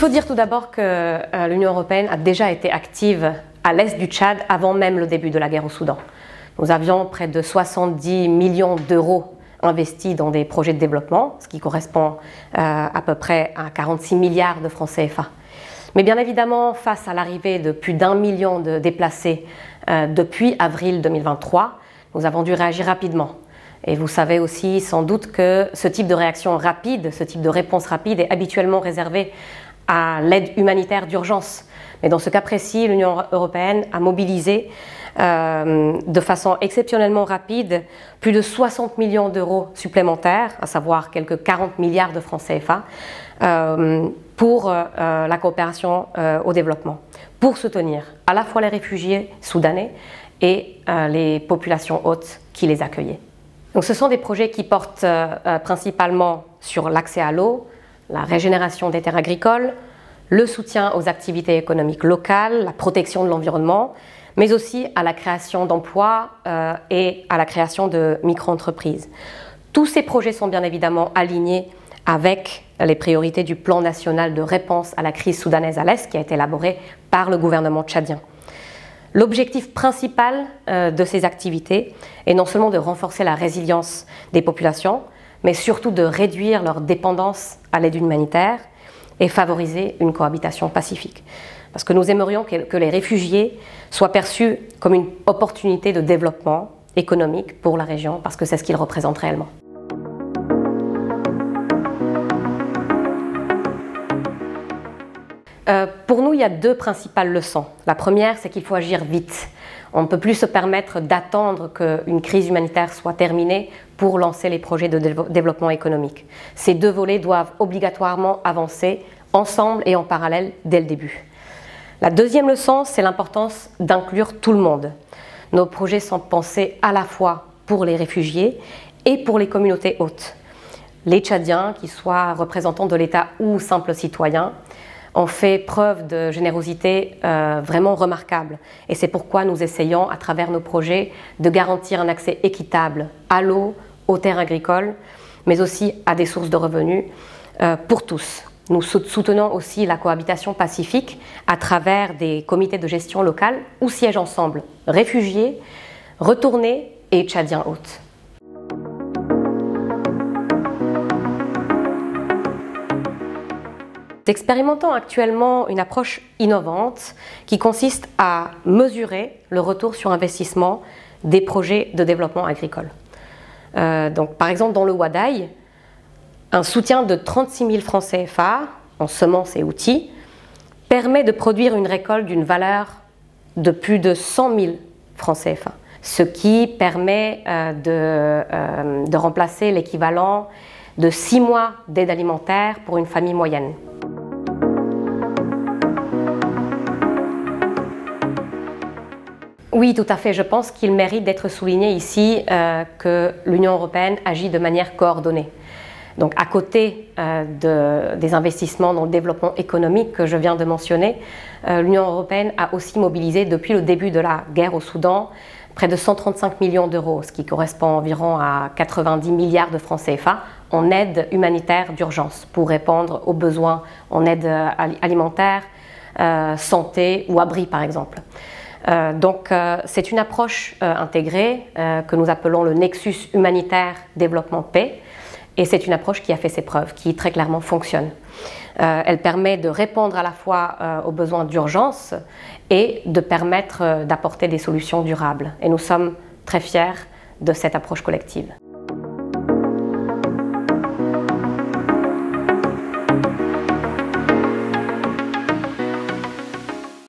faut dire tout d'abord que l'Union européenne a déjà été active à l'est du Tchad avant même le début de la guerre au Soudan. Nous avions près de 70 millions d'euros investis dans des projets de développement, ce qui correspond à peu près à 46 milliards de francs CFA. Mais bien évidemment, face à l'arrivée de plus d'1 million de déplacés depuis avril 2023, nous avons dû réagir rapidement. Et vous savez aussi sans doute que ce type de réaction rapide, ce type de réponse rapide est habituellement réservé à l'aide humanitaire d'urgence. Mais dans ce cas précis, l'Union européenne a mobilisé de façon exceptionnellement rapide plus de 60 millions d'euros supplémentaires, à savoir quelques 40 milliards de francs CFA, pour la coopération au développement, pour soutenir à la fois les réfugiés soudanais et les populations hôtes qui les accueillaient. Donc ce sont des projets qui portent principalement sur l'accès à l'eau, la régénération des terres agricoles, le soutien aux activités économiques locales, la protection de l'environnement, mais aussi à la création d'emplois et à la création de micro-entreprises. Tous ces projets sont bien évidemment alignés avec les priorités du plan national de réponse à la crise soudanaise à l'Est qui a été élaboré par le gouvernement tchadien. L'objectif principal de ces activités est non seulement de renforcer la résilience des populations, mais surtout de réduire leur dépendance à l'aide humanitaire et favoriser une cohabitation pacifique. Parce que nous aimerions que les réfugiés soient perçus comme une opportunité de développement économique pour la région, parce que c'est ce qu'ils représentent réellement. Pour nous, il y a deux principales leçons. La première, c'est qu'il faut agir vite. On ne peut plus se permettre d'attendre qu'une crise humanitaire soit terminée pour lancer les projets de développement économique. Ces deux volets doivent obligatoirement avancer ensemble et en parallèle dès le début. La deuxième leçon, c'est l'importance d'inclure tout le monde. Nos projets sont pensés à la fois pour les réfugiés et pour les communautés hôtes. Les Tchadiens, qu'ils soient représentants de l'État ou simples citoyens, ont fait preuve de générosité vraiment remarquable. Et c'est pourquoi nous essayons, à travers nos projets, de garantir un accès équitable à l'eau, aux terres agricoles, mais aussi à des sources de revenus pour tous. Nous soutenons aussi la cohabitation pacifique à travers des comités de gestion locale où siègent ensemble réfugiés, retournés et Tchadiens hôtes. Nous expérimentons actuellement une approche innovante qui consiste à mesurer le retour sur investissement des projets de développement agricole. Donc, par exemple, dans le Wadaï, un soutien de 36 000 francs CFA en semences et outils permet de produire une récolte d'une valeur de plus de 100 000 francs CFA, ce qui permet de remplacer l'équivalent de 6 mois d'aide alimentaire pour une famille moyenne. Oui, tout à fait. Je pense qu'il mérite d'être souligné ici que l'Union européenne agit de manière coordonnée. Donc, à côté des investissements dans le développement économique que je viens de mentionner, l'Union européenne a aussi mobilisé depuis le début de la guerre au Soudan près de 135 millions d'euros, ce qui correspond environ à 90 milliards de francs CFA en aide humanitaire d'urgence pour répondre aux besoins en aide alimentaire, santé ou abri par exemple. Donc c'est une approche intégrée que nous appelons le Nexus humanitaire développement-paix et c'est une approche qui a fait ses preuves, qui très clairement fonctionne. Elle permet de répondre à la fois aux besoins d'urgence et de permettre d'apporter des solutions durables. Et nous sommes très fiers de cette approche collective.